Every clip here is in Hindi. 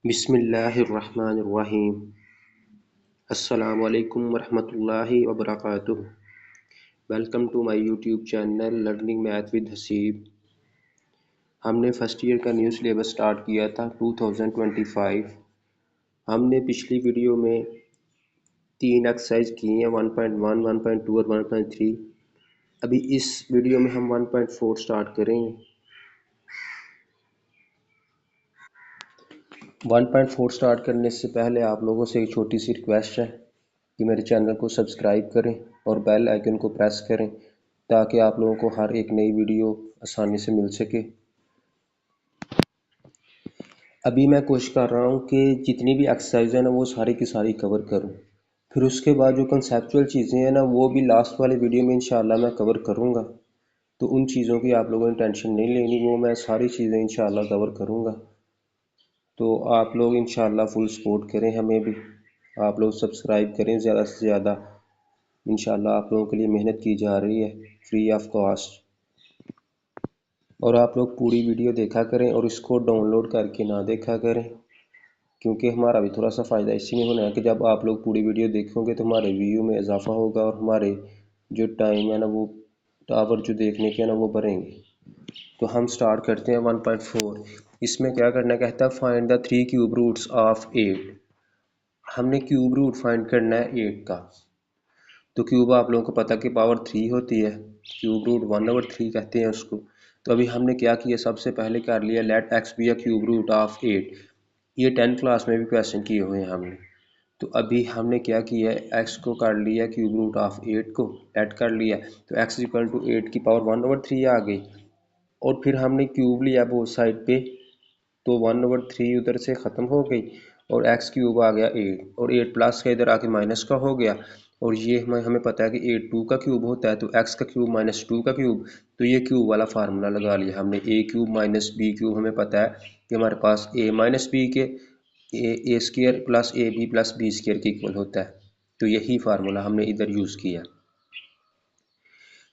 बिस्मिल्लाहिर्रहमानिर्रहीम। अस्सलामु अलैकुम वरहमतुल्लाहि वबरकातुहू। Welcome to my YouTube channel learning math with Haseeb. हमने फर्स्ट ईयर का न्यू सिलेबस स्टार्ट किया था 2025। हमने पिछली वीडियो में 3 एक्सरसाइज की हैं, 1.1, 1.2 और 1.3। अभी इस वीडियो में हम 1.4 स्टार्ट करेंगे। 1.4 स्टार्ट करने से पहले आप लोगों से एक छोटी सी रिक्वेस्ट है कि मेरे चैनल को सब्सक्राइब करें और बेल आइकन को प्रेस करें ताकि आप लोगों को हर एक नई वीडियो आसानी से मिल सके। अभी मैं कोशिश कर रहा हूँ कि जितनी भी एक्सरसाइज है ना वो सारी की सारी कवर करूँ। फिर उसके बाद जो कंसेप्चुअल चीज़ें हैं ना वो भी लास्ट वाले वीडियो में इंशाल्लाह मैं कवर करूँगा। तो उन चीज़ों की आप लोगों ने टेंशन नहीं लेनी, वो मैं सारी चीज़ें इंशाल्लाह कवर करूँगा। तो आप लोग इंशाल्लाह फुल सपोर्ट करें, हमें भी आप लोग सब्सक्राइब करें ज़्यादा से ज़्यादा। इंशाल्लाह आप लोगों के लिए मेहनत की जा रही है फ्री ऑफ कॉस्ट। और आप लोग पूरी वीडियो देखा करें और इसको डाउनलोड करके ना देखा करें, क्योंकि हमारा भी थोड़ा सा फ़ायदा इसी में होना है कि जब आप लोग पूरी वीडियो देखोगे तो हमारे व्यू में इजाफा होगा और हमारे जो टाइम है ना वो टावर जो देखने के है ना वो बढ़ेंगे। तो हम स्टार्ट करते हैं 1.4। इसमें क्या करना कहता है find the 3 cube roots of 8। हमने क्यूब रूट फाइंड करना है 8 का। तो क्यूब आप लोगों को पता कि पावर 3 होती है, क्यूब रूट 1/3 कहते हैं उसको। तो अभी हमने क्या किया, सबसे पहले कर लिया let X be a cube root of 8। ये 10th क्लास में भी क्वेश्चन किए हुए हैं हमने। तो अभी हमने क्या किया है, एक्स को कर लिया क्यूब रूट ऑफ 8 को लेट कर लिया, तो एक्स इक्वल टू 8 की पावर 1/3 आ गई। और फिर हमने क्यूब लिया बोथ साइड पे, तो 1/3 उधर से ख़त्म हो गई और एक्स क्यूब आ गया 8, और 8 प्लस का इधर आके माइनस का हो गया। और ये हमें पता है कि 8 2 का क्यूब होता है, तो एक्स का क्यूब माइनस 2 का क्यूब। तो ये क्यूब वाला फार्मूला लगा लिया हमने, ए क्यूब माइनस बी क्यूब। हमें पता है कि हमारे पास ए माइनस बी के A square plus A B plus B square के इक्वल होता है। तो यही फार्मूला हमने इधर यूज़ किया।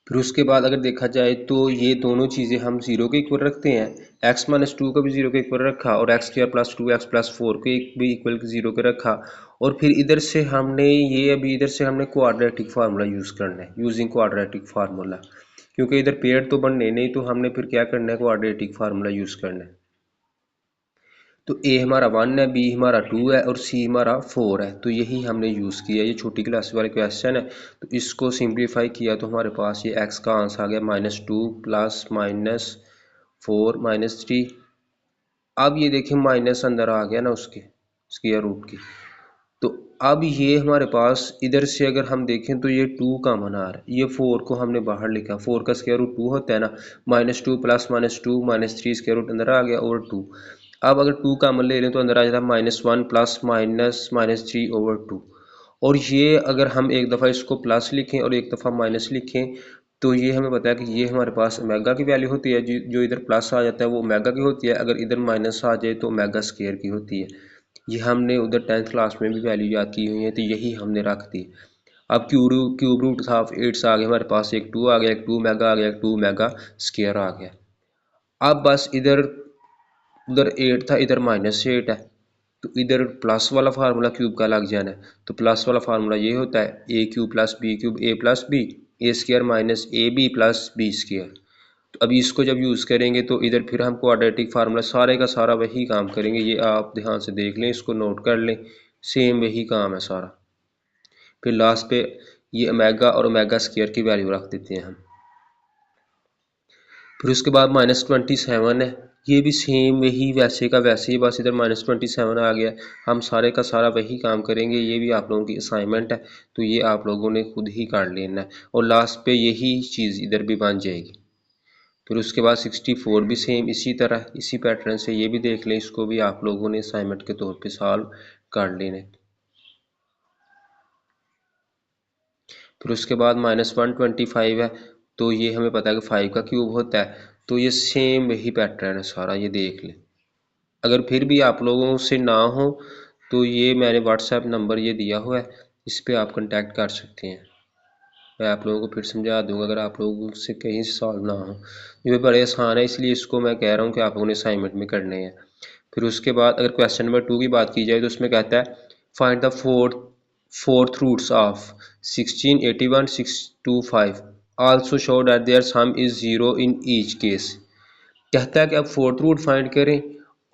फिर उसके बाद अगर देखा जाए तो ये दोनों चीज़ें हम जीरो के इक्वल रखते हैं। एक्स माइनस 2 को भी जीरो के इक्वल रखा और x square plus 2x plus 4 को भी इक्वल जीरो के रखा। और फिर इधर से हमने ये अभी इधर से हमने क्वाड्रेटिक फार्मूला यूज़ करना है, यूजिंग क्वाड्रेटिक फार्मूला, क्योंकि इधर पेड़ तो बनने नहीं, तो हमने फिर क्या करना है, क्वाड्रेटिक फार्मूला यूज़ करना है। तो ए हमारा 1 है, बी हमारा 2 है और सी हमारा 4 है। तो यही हमने यूज़ किया। ये छोटी क्लास वाले क्वेश्चन है, तो इसको सिंप्लीफाई किया तो हमारे पास ये एक्स का आंसर आ गया -2 प्लस -4 -3। अब ये देखिए माइनस अंदर आ गया ना उसके स्क्वायर रूट की। तो अब ये हमारे पास इधर से अगर हम देखें तो ये 2 कॉमन आ रहा है, ये 4 को हमने बाहर लिखा, 4 का स्क्वायर रूट 2 होता है ना, -2 प्लस -2 -3 स्क्वायर रूट अंदर आ गया ओवर 2। अब अगर 2 कॉमन ले लें तो अंदर आ जाता है -1 प्लस -3 ओवर 2। और ये अगर हम एक दफ़ा इसको प्लस लिखें और एक दफ़ा माइनस लिखें तो ये हमें पता है कि ये हमारे पास ओमेगा की वैल्यू होती है, जो इधर प्लस आ जाता है वो ओमेगा की होती है, अगर इधर माइनस आ जाए तो ओमेगा स्क्वायर की होती है। ये हमने उधर 10th क्लास में भी वैल्यू याद की हुई है, तो यही हमने रख दी। अब क्यूब रूट था 8 से आगे हमारे पास एक 2 आ गया, एक 2 मेगा आ गया, एक 2 मेगा स्क्वायर आ गया। अब बस इधर उधर 8 था, इधर -8 है, तो इधर प्लस वाला फार्मूला क्यूब का लग जाना है। तो प्लस वाला फार्मूला ये होता है A cube plus B cube A plus B A square minus A B plus B square. तो अभी इसको जब यूज़ करेंगे तो इधर फिर हम क्वाड्रेटिक फार्मूला सारे का सारा वही काम करेंगे। ये आप ध्यान से देख लें, इसको नोट कर लें, सेम वही काम है सारा। फिर लास्ट पे ये ओमेगा और ओमेगा स्क्वायर की वैल्यू रख देते हैं हम। फिर उसके बाद -27 है, ये भी सेम वही वैसे का वैसे ही, बस इधर -27 आ गया। हम सारे का सारा वही काम करेंगे, ये भी आप लोगों की असाइनमेंट है, तो ये आप लोगों ने खुद ही कर लेना है और लास्ट पे यही चीज़ इधर भी बन जाएगी। फिर उसके बाद 64 भी सेम इसी तरह इसी पैटर्न से, ये भी देख लें, इसको भी आप लोगों ने असाइनमेंट के तौर पे सॉल्व कर लेने। फिर उसके बाद -125 है, तो ये हमें पता है कि 5 का क्यूब होता है, तो ये सेम वही पैटर्न है सारा, ये देख लें। अगर फिर भी आप लोगों से ना हो तो ये मैंने व्हाट्सएप नंबर ये दिया हुआ है, इस पर आप कांटेक्ट कर सकते हैं। मैं आप लोगों को फिर समझा दूंगा अगर आप लोगों से कहीं से सॉल्व ना हो। ये बड़े आसान है, इसलिए इसको मैं कह रहा हूँ कि आप लोगों ने असाइनमेंट में करने हैं। फिर उसके बाद अगर क्वेश्चन नंबर 2 की बात की जाए तो उसमें कहता है find the fourth roots of 16, 81, 625 also show that their sum is 0 in each case. कहता है कि अब फोर्थ रूट फाइंड करें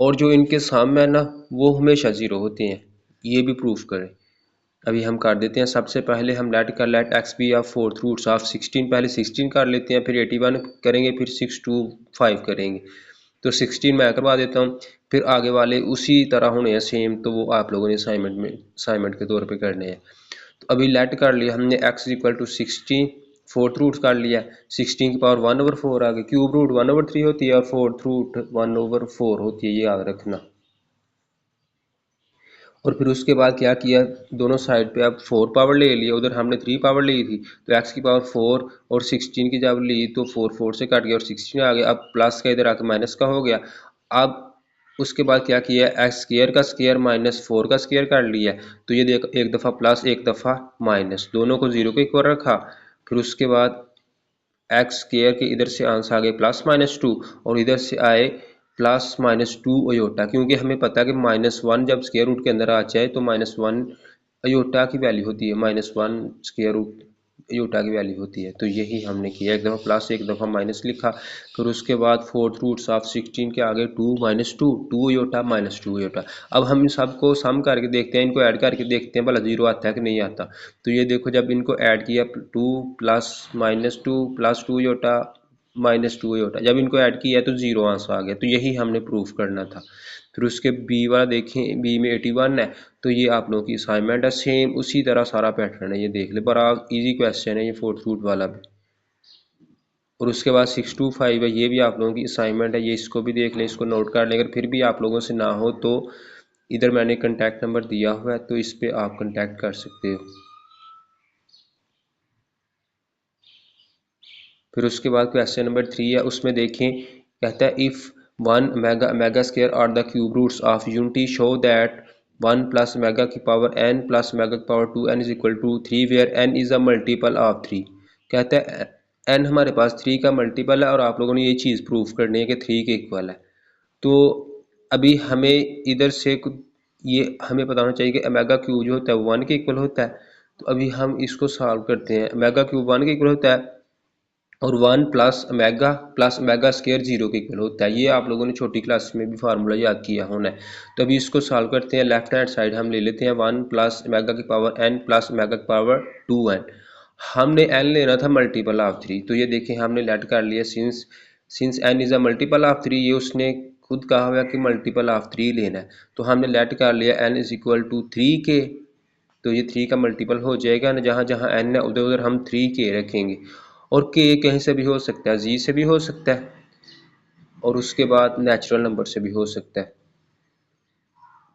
और जो इनके सम है ना वो हमेशा 0 होते हैं, ये भी प्रूफ करें। अभी हम कर देते हैं। सबसे पहले हम let X be of fourth roots of 16, पहले 16 कर लेते हैं, फिर 81 करेंगे, फिर 625 करेंगे। तो 16 मैं करवा देता हूँ, फिर आगे वाले उसी तरह होने हैं सेम, तो वो आप लोगों ने असाइनमेंट के तौर पे करने हैं। तो अभी लेट कर लिया हमने x equal to 16, fourth root कर लिया, 16 की पावर 1/4 आ गई, क्यूब रूट 1/3 होती है और फोर्थ रूट 1/4 होती है, ये याद रखना। और फिर उसके बाद क्या किया, दोनों साइड पे अब 4 पावर ले लिया, उधर हमने 3 पावर ली थी, तो x की पावर 4 और 16 की जब ली तो 4 4 से कट गया और 16 आ गया। अब प्लस का इधर आके माइनस का हो गया। अब उसके बाद क्या किया, एक्स स्क्वायर का स्क्वायर माइनस 4 का स्क्वायर कर लिया, तो ये देख एक दफ़ा प्लस एक दफ़ा माइनस, दोनों को 0 के इक्वल रखा। फिर उसके बाद एक्स स्क्वायर के इधर से आंसर आ गए +-2 और इधर से आए +-2 अयोटा, क्योंकि हमें पता है कि -1 जब स्क्वायर रूट के अंदर आ जाए तो -1 अयोटा की वैल्यू होती है, -1 स्क्वायर रूट अयोटा की वैल्यू होती है। तो यही हमने किया, एक दफ़ा प्लस एक दफ़ा माइनस लिखा। फिर उसके बाद फोर्थ रूट्स ऑफ 16 के आगे 2 -2 2 अयोटा -2 अयोटा। अब हम इन सबको सम करके देखते हैं, इनको ऐड करके देखते हैं भला 0 आता है कि नहीं आता। तो ये देखो जब इनको ऐड किया 2 + -2 +2 अयोटा -2 अयोटा, जब इनको ऐड किया तो 0 आंसर आ गया। तो यही हमने प्रूफ करना था। फिर उसके बी वाला देखें, बी में 81 है, तो ये आप लोगों की असाइनमेंट है, सेम उसी तरह सारा पैटर्न है, ये देख ले, बड़ा इजी क्वेश्चन है ये फोर्थ रूट वाला भी। और उसके बाद 625 है, ये भी आप लोगों की असाइनमेंट है, ये इसको भी देख लें, इसको नोट कर लें। अगर फिर भी आप लोगों से ना हो तो इधर मैंने कॉन्टैक्ट नंबर दिया हुआ है, तो इस पर आप कॉन्टैक्ट कर सकते हो। फिर उसके बाद क्वेश्चन नंबर 3 है, उसमें देखें, कहता है if 1 omega square are the cube roots of unity show that 1 + omega की पावर n + मेगा की power 2n is equal to 3 where n is a multiple of 3। कहता है n हमारे पास 3 का मल्टीपल है और आप लोगों ने ये चीज़ प्रूफ करनी है कि 3 के इक्वल है। तो अभी हमें इधर से ये हमें पता होना चाहिए कि मेगा क्यूब जो होता है 1 के इक्वल होता है। तो अभी हम इसको सॉल्व करते हैं। मेगा क्यूब 1 के इक्वल होता है और 1 प्लस मेगा स्क्वायर 0 के इक्वल होता है। ये आप लोगों ने छोटी क्लास में भी फार्मूला याद किया होना है। तो अभी इसको सॉल्व करते हैं। लेफ्ट हैंड साइड हम ले लेते हैं 1 + मेगा की पावर n + मेगा की पावर 2n। हमने n लेना था मल्टीपल ऑफ 3, तो ये देखें हमने लेट कर लिया, since n is a multiple of 3, ये उसने खुद कहा हुआ कि मल्टीपल ऑफ 3 लेना है, तो हमने लेट कर लिया n इज इक्वल टू 3 के। तो ये 3 का मल्टीपल हो जाएगा ना, जहाँ जहाँ n है उधर उधर हम 3 के रखेंगे। और k कहीं से भी हो सकता है, जी से भी हो सकता है और उसके बाद नेचुरल नंबर से भी हो सकता है।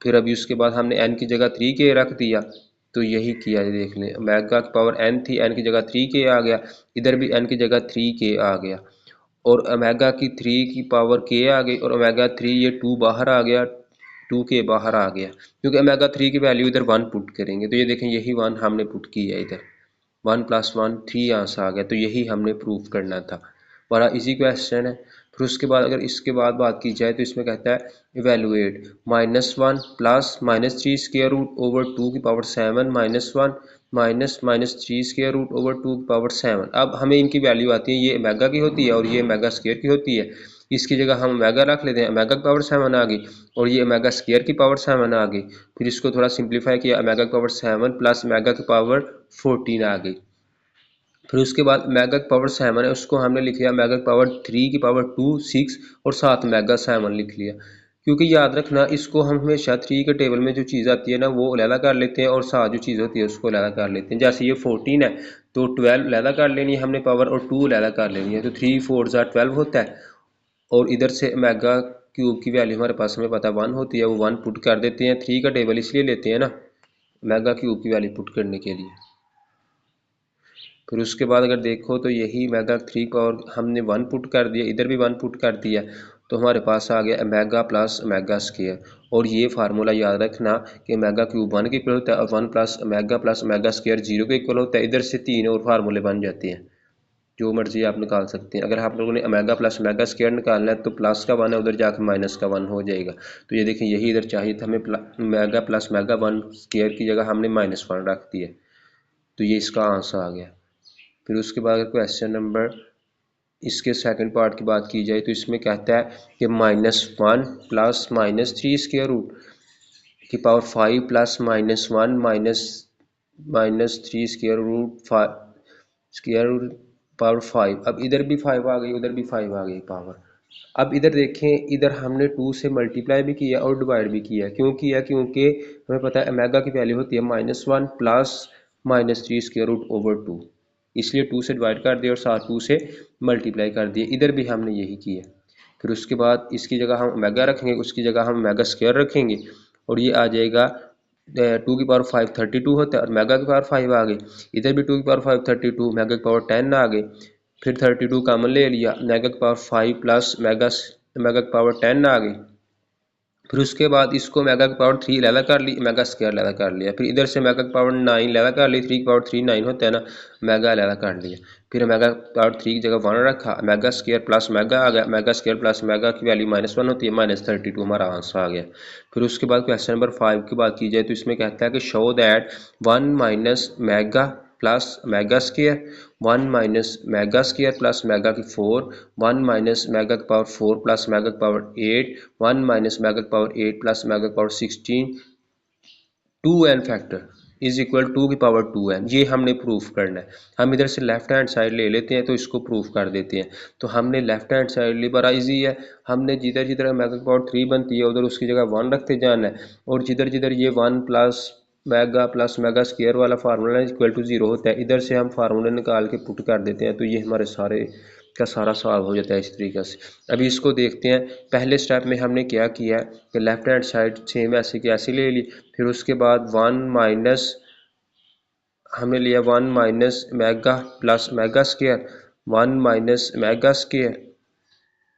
फिर अभी उसके बाद हमने n की जगह 3 के रख दिया, तो यही किया है, देख लें, ओमेगा की पावर n थी, n की जगह 3 के आ गया, इधर भी n की जगह 3 के आ गया और ओमेगा की 3 की पावर k आ गई और ओमेगा 3 ये 2 बाहर आ गया, 2 के बाहर आ गया, क्योंकि ओमेगा 3 की वैल्यू इधर 1 पुट करेंगे। तो ये देखें यही 1 हमने पुट किया है इधर, 1 + 1 3 आंसर आ गया। तो यही हमने प्रूफ करना था, बड़ा इजी क्वेश्चन है। फिर उसके बाद अगर इसके बाद बात की जाए तो इसमें कहता है evaluate -1 plus -3 square root over 2 की पावर 7 -1 -3 स्क्वायर रूट ओवर 2 की पावर 7। अब हमें इनकी वैल्यू आती है, ये मेगा की होती है और ये मेगा स्क्वायर की होती है। इसकी जगह हम मेगा रख लेते हैं, मेगा की पावर 7 आ गई और ये मेगा स्क्वायर की पावर 7 आ गई। फिर इसको थोड़ा सिंप्लीफाई किया, मेगा की पावर 7 प्लस मेगा की पावर 14 आ गई। फिर उसके बाद मेगा की पावर 7 है, उसको हमने लिख लिया मेगा की पावर 3 की पावर 2 6 और साथ मेगा 7 लिख लिया, क्योंकि याद रखना इसको हम हमेशा 3 के टेबल में जो चीज़ आती है ना वो अलहदा कर लेते हैं और साथ जो चीज़ होती है उसको अलहदा कर लेते हैं। जैसे ये 14 है तो 12 अलहदा कर लेनी है हमने पावर और 2 अलहदा कर लेनी है, तो 3 4 12 होता है। और इधर से मेगा क्यूब की वैल्यू हमारे पास हमें पता 1 होती है, वो 1 पुट कर देते हैं। 3 का टेबल इसलिए लेते हैं ना मेगा क्यूब की वैल्यू पुट करने के लिए। फिर उसके बाद अगर देखो तो यही मेगा 3 का और हमने 1 पुट कर दिया, इधर भी 1 पुट कर दिया, तो हमारे पास आ गया मेगा प्लस मेगा स्क्वायर। और ये फार्मूला याद रखना कि मेगा क्यूब 1 के इक्वल होता है और 1 प्लस मेगा स्क्वायर 0 के इक्वल होता है। इधर से 3 और फार्मूले बन जाते हैं। जो मर्जी आप निकाल सकते हैं। अगर आप लोगों ने ओमेगा प्लस ओमेगा स्क्वायर निकालना है तो प्लस का 1 है, उधर जाकर माइनस का 1 हो जाएगा। तो ये देखें यही इधर चाहिए था हमें, ओमेगा प्लस ओमेगा 1 स्क्वायर की जगह हमने -1 रख दिया, तो ये इसका आंसर आ गया। फिर उसके बाद अगर क्वेश्चन नंबर इसके सेकंड पार्ट की बात की जाए तो इसमें कहता है कि -1 प्लस -3 स्क्वायर रूट की power 5 plus -1 -3 square root 5 square root power 5। अब इधर भी 5 आ गई, उधर भी 5 आ गई पावर। अब इधर देखें, इधर हमने 2 से मल्टीप्लाई भी किया और डिवाइड भी किया। क्यों किया? क्योंकि हमें पता है ओमेगा की वैल्यू होती है -1 प्लस -3 स्क्वायर रूट ओवर 2, इसलिए 2 से डिवाइड कर दिया और साथ 2 से मल्टीप्लाई कर दिया। इधर भी हमने यही किया। फिर उसके बाद इसकी जगह हम ओमेगा रखेंगे, उसकी जगह हम ओमेगा स्क्वायर रखेंगे और ये आ जाएगा 2 की पावर 5 32 होता है और मेगा की पावर 5 आ गई। इधर भी 2 की पावर 5 32, मेगा की पावर 10 आ गई। फिर 32 कॉमन ले लिया, मेगा की पावर 5 प्लस मेगा की पावर 10 आ गई। फिर उसके बाद इसको मेगा की पावर 3 लैला कर ली, मेगा स्क्वायर लैला कर लिया। फिर इधर से मेगा की पावर 9 लैला कर ली, 3 की पावर 3 9 होता है ना, मेगा लैला कर लिया। फिर मेगा की पावर 3 की जगह 1 रखा, मेगा स्क्वायर प्लस मेगा आ गया। मेगा स्क्वायर प्लस मेगा की वैल्यू -1 होती है, -32 हमारा आंसर आ गया। फिर उसके बाद क्वेश्चन नंबर 5 की बात की जाए तो इसमें कहता है कि show that 1 minus omega plus omega square 1 minus omega square plus mega की 4 1 माइनस मेगा की पावर 4 प्लस मेगा की पावर 8 1 माइनस मेगा की पावर 8 प्लस मेगा की power 16 2n factor is equal 2 की पावर 2n। ये हमने प्रूफ करना है। हम इधर से लेफ्ट हैंड साइड ले लेते हैं तो इसको प्रूफ कर देते हैं। तो हमने लेफ्ट हैंड साइड ली, बड़ा ईजी है। हमने जिधर जिधर मेगा की पावर 3 बनती है उधर उसकी जगह 1 रखते जाना है, और जिधर जिधर ये 1 प्लस मेगा स्क्वायर वाला फार्मूला इक्वल टू 0 होता है, इधर से हम फार्मूला निकाल के पुट कर देते हैं, तो ये हमारे सारे का सारा सॉल्व हो जाता है इस तरीके से। अभी इसको देखते हैं। पहले स्टेप में हमने क्या किया कि लेफ्ट हैंड साइड सेम ऐसे की ऐसे ले ली। फिर उसके बाद 1 माइनस हमने लिया 1 minus omega plus omega square 1 minus omega square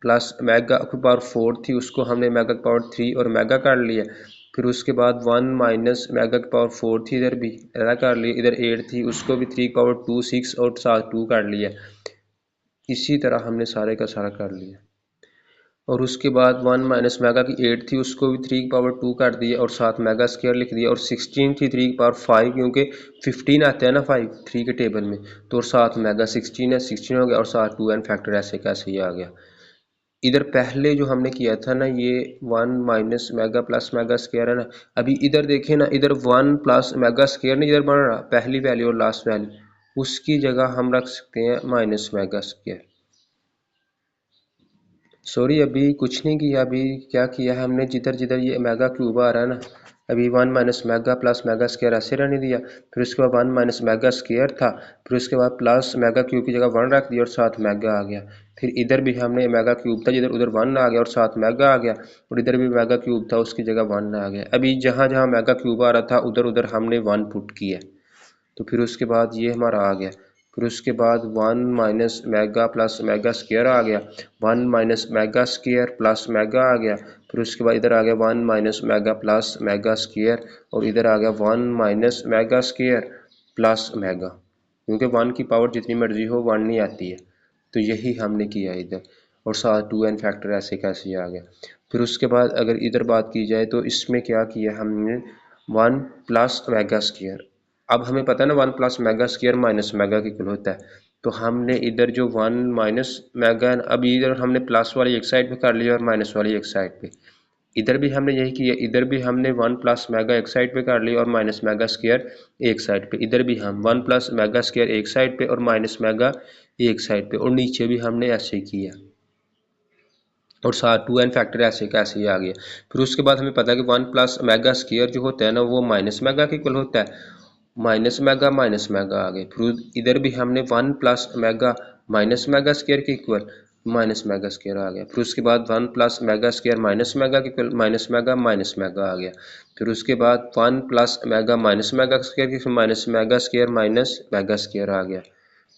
plus mega की पावर 4 थी, उसको हमने मेगा की पावर 3 और मेगा कर लिया। फिर उसके बाद 1 माइनस मेगा की पावर 4 थी, इधर भी ऐसा कर लिया। इधर 8 थी, उसको भी 3 की पावर 2 6 और साथ 2 कर लिया। इसी तरह हमने सारे का सारा कर लिया। और उसके बाद 1 माइनस मेगा की 8 थी, उसको भी 3 की पावर 2 कर दिया और साथ मेगा स्क्वायर लिख दिया। और 16 थी 3 की पावर 5, क्योंकि 15 आता है ना 5 3 के टेबल में, तो और साथ मेगा 16 है, 16 हो गया और साथ 2n फैक्टर ऐसे कैसे ही आ गया। इधर पहले जो हमने किया था ना, ये 1 minus omega plus omega square है ना, अभी इधर देखें ना, इधर 1 प्लस मेगा स्क्वायर नहीं इधर बन रहा, पहली वैल्यू और लास्ट वैल्यू, उसकी जगह हम रख सकते हैं माइनस मेगा स्क्वायर। सॉरी, अभी कुछ नहीं किया। अभी क्या किया है हमने, जिधर जिधर ये मेगा क्यूब आ रहा है ना, अभी 1 minus omega plus omega square ऐसे रहने दिया। फिर उसके बाद 1 माइनस मेगा स्क्वायर था, फिर उसके बाद प्लस मेगा क्यूब की जगह 1 रख दिया और साथ मेगा आ गया। फिर इधर भी हमने मेगा क्यूब था, जिधर उधर 1 आ गया और साथ मेगा आ गया, और इधर भी मेगा क्यूब था, उसकी जगह 1 आ गया। अभी जहाँ जहाँ मेगा क्यूब आ रहा था उधर उधर हमने 1 पुट किया, तो फिर उसके बाद ये हमारा आ गया। फिर उसके बाद 1 minus omega plus omega square आ गया, 1 minus omega square plus omega आ गया। फिर उसके बाद इधर आ गया 1 minus omega plus omega square, और इधर आ गया 1 minus omega square plus omega, क्योंकि 1 की पावर जितनी मर्जी हो 1 नहीं आती है। तो यही हमने किया इधर, और साथ 2n फैक्टर ऐसे कैसे आ गया। फिर उसके बाद अगर इधर बात की जाए तो इसमें क्या किया हमने, 1 प्लस मेगा स्क्वायर। अब हमें पता है ना 1 plus omega square minus mega की इक्वल होता है, तो हमने इधर जो 1 माइनस मेगा, अब इधर हमने प्लस वाली एक साइड पे कर लिया और माइनस वाली एक साइड पे। इधर भी हमने यही किया, इधर भी हमने 1 प्लस मेगा एक साइड पे कर लिया और माइनस मेगा स्क्वायर एक साइड पे। इधर भी हम 1 प्लस मेगा स्क्वायर एक साइड पे और माइनस मेगा एक साइड पे, और नीचे भी हमने ऐसे किया, और साथ 2n फैक्टर ऐसे कैसे ही आ गया। फिर उसके बाद हमें पता है कि 1 प्लस मेगा स्क्वायर जो होता है ना, वो माइनस मेगा के इक्वल होता है, माइनस मेगा आ गए। फिर इधर भी हमने 1 plus omega minus omega square के इक्वल माइनस मेगा स्क्वायर आ गया। फिर उसके बाद 1 plus omega square minus omega के इक्वल माइनस मेगा आ गया। फिर उसके बाद 1 plus omega minus omega square के minus omega square minus omega square आ गया।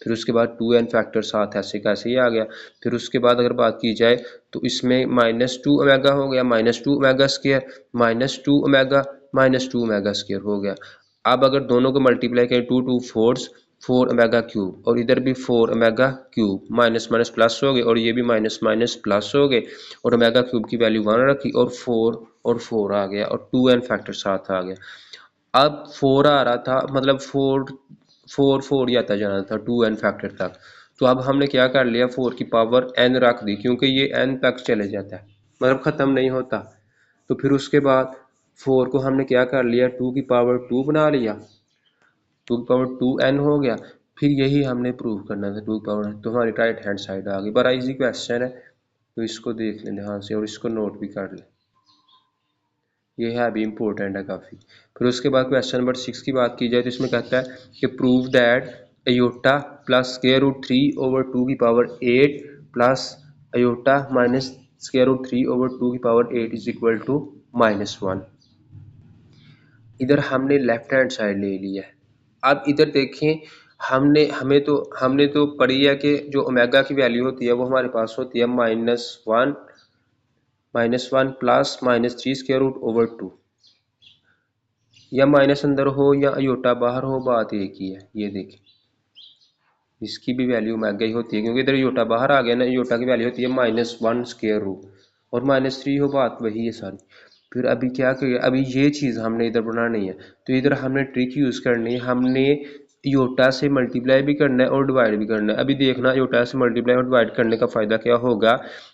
फिर उसके बाद 2n फैक्टर साथ ऐसे कैसे ही आ गया। फिर उसके बाद अगर बात की जाए तो इसमें -2 ओमेगा हो गया, -2 omega square -2 omega -2 omega square हो गया। अब अगर दोनों को मल्टीप्लाई करें 2 2 4 4 ओमेगा क्यूब, और इधर भी 4 omega cube, minus minus plus हो गए और ये भी माइनस माइनस प्लस हो गए, और ओमेगा क्यूब की वैल्यू 1 रखी और 4 आ गया और 2n फैक्टर साथ आ गया। अब 4 आ रहा था, मतलब 4 ही आता जाना था 2n फैक्टर तक। तो अब हमने क्या कर लिया, 4 की पावर n रख दी, क्योंकि ये n तक चले जाता है, मतलब ख़त्म नहीं होता। तो फिर उसके बाद 4 को हमने क्या कर लिया, 2 की पावर 2 बना लिया, 2 की पावर 2n हो गया। फिर यही हमने प्रूव करना था, 2 की पावर, तो हमारी राइट हैंड साइड आ गई। बड़ा इजी क्वेश्चन है, तो इसको देख लें ध्यान से और इसको नोट भी कर लें, ये है भी इम्पोर्टेंट है काफ़ी। फिर उसके बाद क्वेश्चन नंबर 6 की बात की जाए तो इसमें कहता है कि prove that iota plus square root 3 over 2 की power 8 plus iota minus square root 3 over 2 की पावर 8 इज इक्वल टू -1। इधर हमने लेफ्ट हैंड साइड ले लिया है। अब इधर देखें, हमने तो पढ़ी है कि जो ओमेगा की वैल्यू होती है वो हमारे पास होती है -1 प्लस -3 स्क्वायर रूट ओवर 2, या माइनस अंदर हो या अयोटा बाहर हो, बात एक ही है। ये देखिए इसकी भी वैल्यू ओमेगा ही होती है, क्योंकि इधर अयोटा बाहर आ गया ना, अयोटा की वैल्यू होती है -1 स्क्वायर रूट, और -3 हो, बात वही है सारी। फिर अभी क्या करिए, अभी ये चीज़ हमने इधर बनानी है, तो इधर हमने ट्रिक यूज़ करनी है, हमने योटा से मल्टीप्लाई भी करना है और डिवाइड भी करना है। अभी देखना योटा से मल्टीप्लाई और डिवाइड करने का फ़ायदा क्या होगा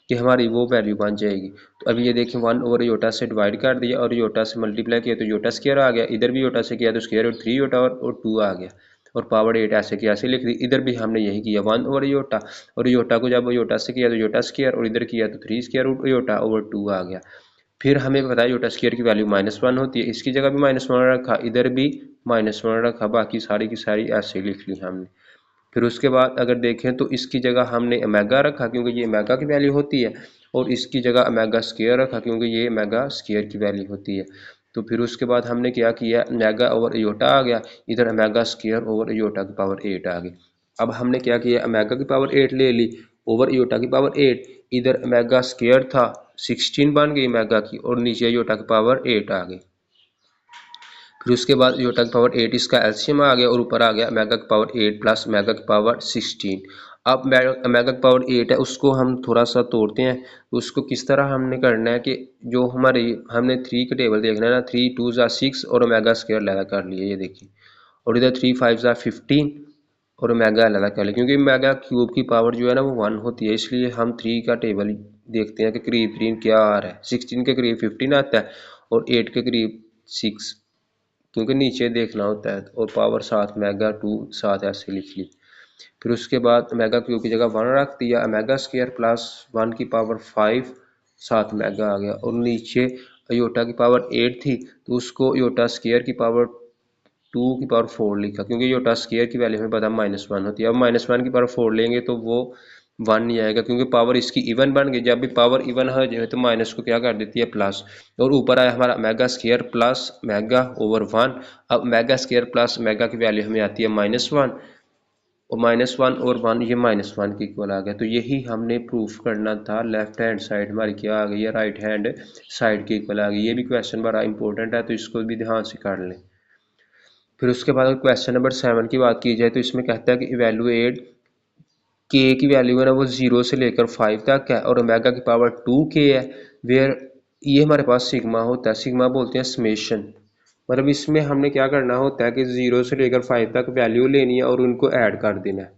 कि हमारी वो वैल्यू बन जाएगी। तो अभी ये देखें 1 ओवर योटा से डिवाइड कर दिया और योटा से मल्टीप्लाई किया तो योटा स्क्वायर आ गया, इधर भी योटा से किया तो स्क्वायर और 3 योटा और 2 आ गया, और पावर 8 ऐसे की ऐसे लिख दी। इधर भी हमने यही किया 1 ओवर योटा, और योटा को जब योटा से किया तो योटा स्क्वायर, और इधर किया तो 3 स्क्वायर रूट योटा ओवर 2 आ गया। फिर हमें पता है योटा स्क्वायर की वैल्यू -1 होती है, इसकी जगह भी -1 रखा, इधर भी -1 रखा, बाकी सारी की सारी ऐसे लिख ली हमने। फिर उसके बाद अगर देखें तो इसकी जगह हमने ओमेगा रखा, क्योंकि ये ओमेगा की वैल्यू होती है, और इसकी जगह ओमेगा स्क्वायर रखा, क्योंकि ये ओमेगा स्क्वायर की वैल्यू होती है। तो फिर उसके बाद हमने क्या किया, ओमेगा ओवर योटा आ गया, इधर ओमेगा स्क्वायर ओवर योटा की पावर 8 आ गई। अब हमने क्या किया, ओमेगा की पावर 8 ले ली ओवर योटा की पावर 8, इधर ओमेगा स्क्वायर था 16 बन गई ओमेगा की, और नीचे योटा की पावर 8 आ गई। फिर उसके बाद योटा की पावर 8 इसका एलसीएम आ गया, और ऊपर आ गया ओमेगा की पावर 8 प्लस ओमेगा की पावर 16। अब ओमेगा की पावर 8 है उसको हम थोड़ा सा तोड़ते हैं, तो उसको किस तरह हमने करना है कि जो हमारी हमने 3 का टेबल देखना है ना, 3 2 ज़ा 6 और ओमेगा स्क्वायर अलग कर लिए, ये देखिए, और इधर 3 5 ज़ा 15 और ओमेगा अलग कर लिया, क्योंकि ओमेगा क्यूब की पावर जो है ना वो 1 होती है, इसलिए हम 3 का टेबल देखते हैं कि करीब करीब क्या आ रहा है। 16 के करीब 15 आता है और 8 के करीब 6, क्योंकि नीचे देखना होता है, और पावर 7 मेगा 2 7 ऐसे लिख ली। फिर उसके बाद मेगा क्यूब की जगह 1 रख दिया, मेगा स्क्वायर प्लस 1 की पावर 5 7 मेगा आ गया, और नीचे योटा की पावर 8 थी तो उसको योटा स्क्वायर की पावर 2 की पावर 4 लिखा, क्योंकि योटा स्क्वायर की वैल्यू हमें पता -1 होती है। अब -1 की पावर 4 लेंगे तो वो 1 नहीं आएगा, क्योंकि पावर इसकी इवन बन गई। जब भी पावर इवन हो जाए तो माइनस को क्या कर देती है, प्लस, और ऊपर आया हमारा mega square plus mega over 1। अब मेगा स्क्वायर प्लस मेगा की वैल्यू हमें आती है -1, और -1 और 1 ये -1 के इक्वल आ गया। तो यही हमने प्रूफ करना था, लेफ्ट हैंड साइड हमारी क्या आ गई है, राइट हैंड साइड के इक्वल आ गई। ये भी क्वेश्चन बड़ा इंपॉर्टेंट है, तो इसको भी ध्यान से कर लें। फिर उसके बाद क्वेश्चन नंबर 7 की बात की जाए तो इसमें कहता है कि इवेलुएट के की वैल्यू है ना वो 0 से लेकर 5 तक है, और ओमेगा की पावर 2k है, वेयर ये हमारे पास सिग्मा होता है, सिग्मा बोलते हैं समेशन। मतलब इसमें हमने क्या करना होता है कि 0 से लेकर 5 तक वैल्यू लेनी है और उनको ऐड कर देना है।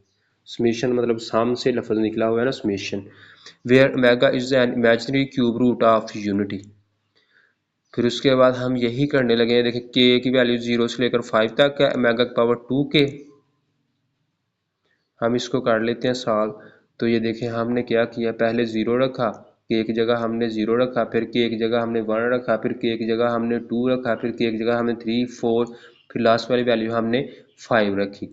समेशन मतलब साम से लफ्ज निकला हुआ है ना, summation. Where omega is an imaginary cube root of unity. फिर उसके बाद हम यही करने लगे हैं, देखिए के की वैल्यू 0 से लेकर 5 तक है, ओमेगा की पावर 2k। हम इसको कर लेते हैं सॉल्व। तो ये देखें हमने क्या किया, पहले 0 रखा, के की जगह हमने 0 रखा, फिर के की जगह हमने 1 रखा, फिर के की जगह हमने 2 रखा, फिर के की जगह हमने 3 4, फिर लास्ट वाली वैल्यू हमने 5 रखी।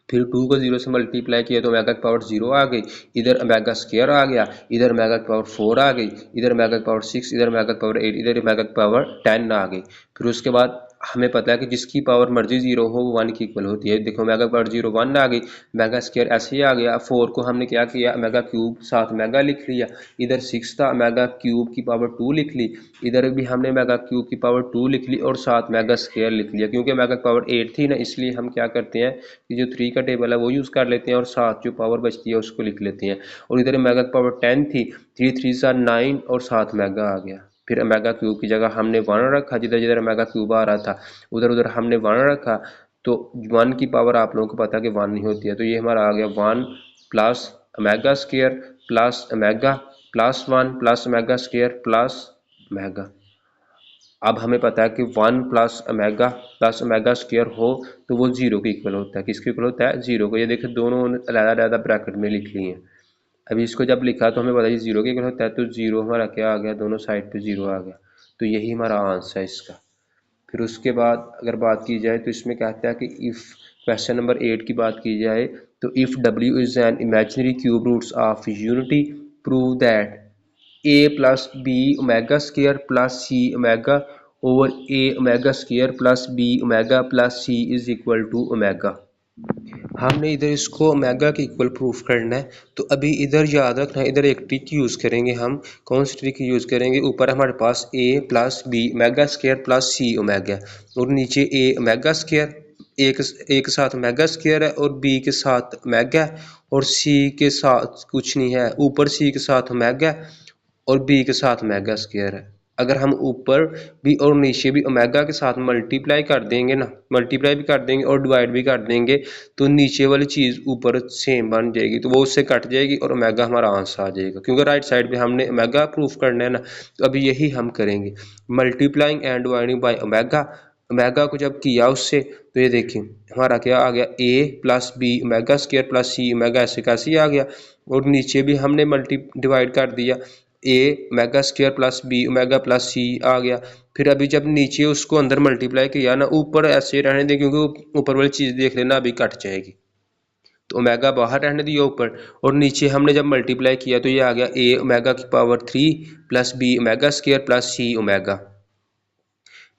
फिर 2 को 0 से मल्टीप्लाई किया तो ओमेगा की पावर 0 आ गई, इधर ओमेगा स्क्वायर आ गया, इधर ओमेगा की पावर 4 आ गई, इधर ओमेगा की पावर 6, इधर ओमेगा की पावर 8, इधर ओमेगा की पावर 10 आ गई। फिर उसके बाद हमें पता है कि जिसकी पावर मर्जी जीरो हो वो वन की इक्वल होती है। देखो मेगा पावर जीरो वन आ गई, मेगा स्क्वायर ऐसे ही आ गया। फोर को हमने क्या किया, मेगा क्यूब साथ मेगा लिख लिया। इधर सिक्स था, मेगा क्यूब की पावर टू लिख ली। इधर भी हमने मेगा क्यूब की पावर टू लिख ली और साथ मेगा स्क्वायर लिख लिया। क्योंकि मेगा पावर एट थी ना, इसलिए हम क्या करते हैं कि जो थ्री का टेबल है वो यूज़ कर लेते हैं और साथ जो पावर बचती है उसको लिख लेते हैं। और इधर मेगा पावर टेन थी, थ्री थ्री सा नाइन और साथ मेगा आ गया। फिर मेगा क्यूब की जगह हमने वन रखा, जिधर जिधर मेगा क्यूब आ रहा था उधर उधर हमने वन रखा। तो वन की पावर आप लोगों को पता है कि वन नहीं होती है, तो ये हमारा आ गया one plus omega square plus mega plus one plus omega square plus mega. अब हमें पता है कि वन प्लस मेगा स्क्वायर हो तो वो जीरो के इक्वल होता है। किसके इक्वल होता है, जीरो को। ये देखिए दोनों अलग-अलग ब्रैकेट में लिख लिए हैं। अभी इसको जब लिखा तो हमें पता है जीरो के इक्वल होता है, तो जीरो हमारा क्या आ गया, दोनों साइड पे जीरो आ गया। तो यही हमारा आंसर है इसका। फिर उसके बाद अगर बात की जाए तो इसमें कहता है कि इफ़ क्वेश्चन नंबर 8 की बात की जाए तो if W is an imaginary cube roots of unity prove that a plus B omega square plus C omega over a omega square plus B omega plus c is equal to omega. हमने इधर इसको ओमेगा के इक्वल प्रूफ करना है। तो अभी इधर याद रखना है, इधर एक ट्रिक यूज़ करेंगे हम। कौन सी ट्रिक यूज़ करेंगे, ऊपर हमारे पास a plus B omega square plus C omega और नीचे a ओमेगा स्क्वायर, एक साथ ओमेगा स्क्वायर है और b के साथ ओमेगा है और c के साथ कुछ नहीं है। ऊपर c के साथ ओमेगा और b के साथ ओमेगा स्क्वायर है। अगर हम ऊपर भी और नीचे भी ओमेगा के साथ मल्टीप्लाई कर देंगे ना, मल्टीप्लाई भी कर देंगे और डिवाइड भी कर देंगे, तो नीचे वाली चीज़ ऊपर सेम बन जाएगी, तो वो उससे कट जाएगी और ओमेगा हमारा आंसर आ जाएगा। क्योंकि राइट साइड पे हमने ओमेगा प्रूफ करना है ना, तो अभी यही हम करेंगे, multiplying and dividing by omega. Omega को जब किया उससे, तो ये देखिए हमारा क्या आ गया, a plus B omega square plus C omega, ऐसे कैसे आ गया। और नीचे भी हमने मल्टी डिवाइड कर दिया, a omega square plus B omega plus C आ गया। फिर अभी जब नीचे उसको अंदर मल्टीप्लाई किया ना, ऊपर ऐसे रहने दें क्योंकि ऊपर वाली चीज़ देख लेना अभी कट जाएगी, तो ओमेगा बाहर रहने दिया ऊपर। और नीचे हमने जब मल्टीप्लाई किया तो ये आ गया a ओमेगा की power three plus B omega square plus सी ओमेगा।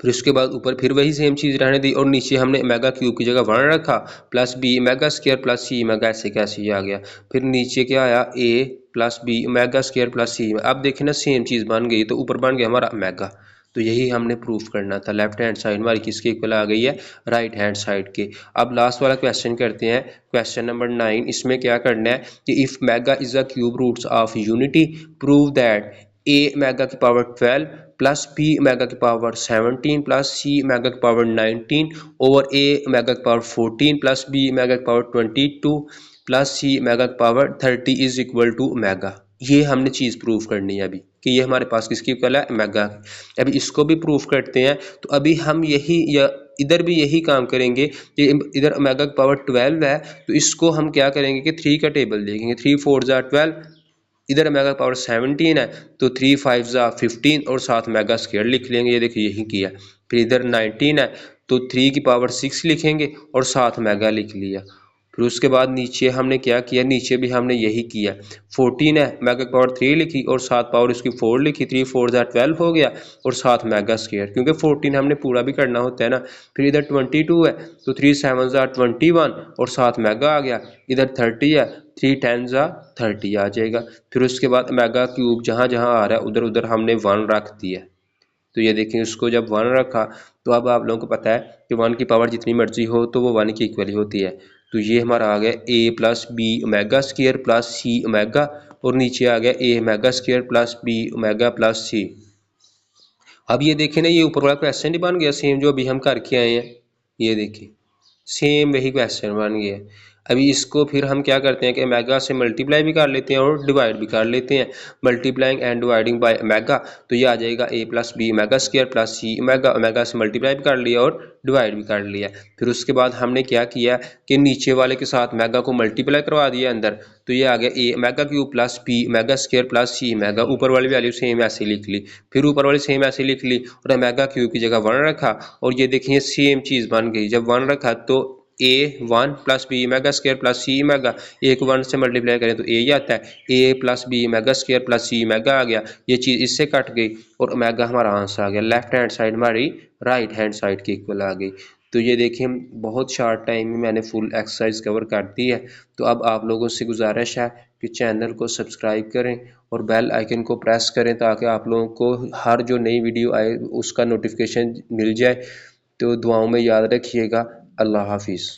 फिर उसके बाद ऊपर फिर वही सेम चीज़ रहने दी और नीचे हमने ओमेगा क्यूब की जगह वन रखा plus B omega square plus सी ओमेगा, ऐसे कैसे आ गया। फिर नीचे क्या आया, a plus B omega square plus C. अब देखें ना सेम चीज़ बन गई, तो ऊपर बन गया हमारा ओमेगा। तो यही हमने प्रूफ करना था। लेफ्ट हैंड साइड हमारी किसके इक्वल आ गई है, राइट हैंड साइड के। अब लास्ट वाला क्वेश्चन करते हैं, क्वेश्चन नंबर 9। इसमें क्या करना है कि if omega is a cube roots of unity prove that a omega की पावर 12 प्लस बी मेगा की पावर 17 प्लस सी मेगा की पावर 19 ओवर a मेगा की पावर 14 प्लस बी मेगा की पावर 22 प्लस सी मेगा की power 30 is equal to omega. ये हमने चीज़ प्रूफ करनी है अभी कि ये हमारे पास किसकी इक्वल है, मेगा। अभी इसको भी प्रूफ करते हैं। तो अभी हम यही या इधर भी यही काम करेंगे कि इधर ओमेगा की पावर 12 है, तो इसको हम क्या करेंगे कि थ्री का टेबल देखेंगे, थ्री फोर ज़ा 12, इधर मेगा पावर 17 है तो थ्री फाइव ज़ा 15 और साथ मेगा स्क्वायर लिख लेंगे। ये देखिए यही किया। फिर इधर 19 है तो थ्री की पावर 6 लिखेंगे और साथ मेगा लिख लिया। फिर उसके बाद नीचे हमने क्या किया, नीचे भी हमने यही किया। 14 है, मेगा पावर 3 लिखी और साथ पावर इसकी 4 लिखी, 3 4 ज़ा 12 हो गया और साथ मेगा स्क्वायर, क्योंकि 14 हमने पूरा भी करना होता है ना। फिर इधर 22 है तो 3 7 ज़ा 21 और साथ मेगा आ गया। इधर 30 है, 3 10 ज़ा 30 आ जाएगा। फिर उसके बाद मेगा क्यूब जहाँ जहाँ आ रहा है उधर उधर हमने 1 रख दिया। तो ये देखें, उसको जब 1 रखा तो अब आप लोगों को पता है कि 1 की पावर जितनी मर्जी हो तो वो 1 की इक्वल ही होती है। तो ये हमारा आ गया a plus B omega square plus C omega और नीचे आ गया a omega square plus B omega plus C. अब ये देखें ना, ये ऊपर वाला क्वेश्चन ही बन गया सेम जो अभी हम करके आए हैं। ये देखिए सेम वही क्वेश्चन बन गया। अभी इसको फिर हम क्या करते हैं कि ओमेगा से मल्टीप्लाई भी कर लेते हैं और डिवाइड भी कर लेते हैं। Multiplying and dividing by omega, तो ये आ जाएगा a plus B omega square plus C omega. Omega से मल्टीप्लाई भी कर लिया और डिवाइड भी कर लिया। फिर उसके बाद हमने क्या किया कि नीचे वाले के साथ ओमेगा को मल्टीप्लाई करवा दिया अंदर, तो ये आ गया a omega cube plus b omega square plus C omega. ऊपर वाली वैल्यू सेम ऐसे लिख ली, फिर ऊपर वाली सेम ऐसे लिख ली और ओमेगा क्यूब की जगह 1 रखा और ये देखिए सेम चीज़ बन गई। जब 1 रखा तो A1 plus B omega square plus C omega, A को 1 से मल्टीप्लाई करें तो ए ही आता है, A plus B omega square plus C omega आ गया, ये चीज़ इससे कट गई और ओमेगा हमारा आंसर आ गया। लेफ्ट हैंड साइड हमारी राइट हैंड साइड के इक्वल आ गई। तो ये देखिए बहुत शॉर्ट टाइम में मैंने फुल एक्सरसाइज कवर कर दी है। तो अब आप लोगों से गुजारिश है कि चैनल को सब्सक्राइब करें और बेल आइकन को प्रेस करें ताकि आप लोगों को हर जो नई वीडियो आए उसका नोटिफिकेशन मिल जाए। तो दुआओं में याद रखिएगा। अल्लाह हाफिज़।